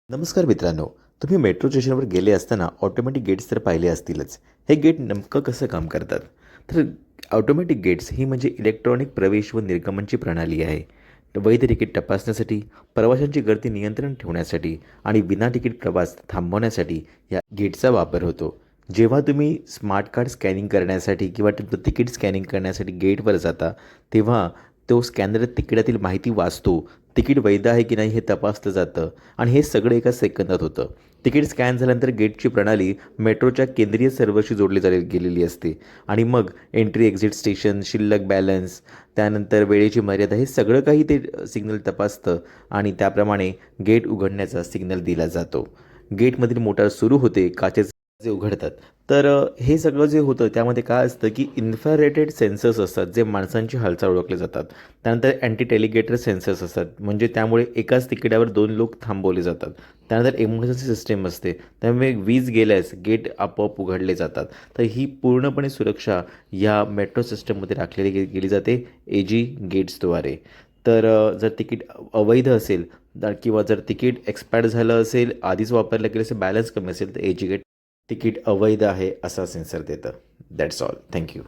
नमस्कार मित्रांनो. तुम्ही मेट्रो स्टेशनवर गेले असताना ऑटोमॅटिक गेट्स तर पाहिले असतीलच. हे गेट नेमकं कसं काम करतात? तर ऑटोमॅटिक गेट्स ही म्हणजे इलेक्ट्रॉनिक प्रवेश व निर्गमनची प्रणाली आहे. वैध तिकीट तपासण्यासाठी, प्रवाशांची गर्दी नियंत्रण ठेवण्यासाठी आणि विना तिकीट प्रवास थांबवण्यासाठी या गेटचा वापर होतो. जेव्हा तुम्ही स्मार्ट कार्ड स्कॅनिंग करण्यासाठी किंवा तुमचं तिकीट स्कॅनिंग करण्यासाठी गेटवर जाता, तेव्हा तो स्कॅनर तिकिटातील माहिती वाचतो. तिकीट वैध आहे की नाही हे तपासलं जातं आणि हे सगळं एका सेकंदात होतं. तिकीट स्कॅन झाल्यानंतर गेटची प्रणाली मेट्रोच्या केंद्रीय सर्व्हरशी जोडली गेलेली असते आणि मग एंट्री एक्झिट स्टेशन, शिल्लक बॅलन्स, त्यानंतर वेळेची मर्यादा हे सगळं काही ते सिग्नल तपासतं आणि त्याप्रमाणे गेट उघडण्याचा सिग्नल दिला जातो. गेटमधील मोटार सुरू होते, काचेचे दरवाजे उघडतात. तर हे सगळं जे होतं त्यामध्ये काय असतं की इन्फ्रारेटेड सेन्सर्स असतात जे माणसांची हालचाल ओळखले जातात. त्यानंतर अँटी टेलिगेटर सेन्सर्स असतात, म्हणजे त्यामुळे एकाच तिकिटावर 2 लोक थांबवले जातात. त्यानंतर इमर्जन्सी सिस्टीम असते, त्यामुळे वीज गेल्यास गेट आपोआप उघडले जातात. तर ही पूर्णपणे सुरक्षा या मेट्रो सिस्टममध्ये राखलेली गेली जाते एजी गेट्सद्वारे. तर जर तिकीट अवैध असेल किंवा जर तिकीट एक्सपायर्ड झालं असेल, आधीच वापरलं गेलं असेल, बॅलन्स कमी असेल, तर एजी गेट तिकीट अवैध आहे असा सेन्सर देतं. That's all. थँक्यू.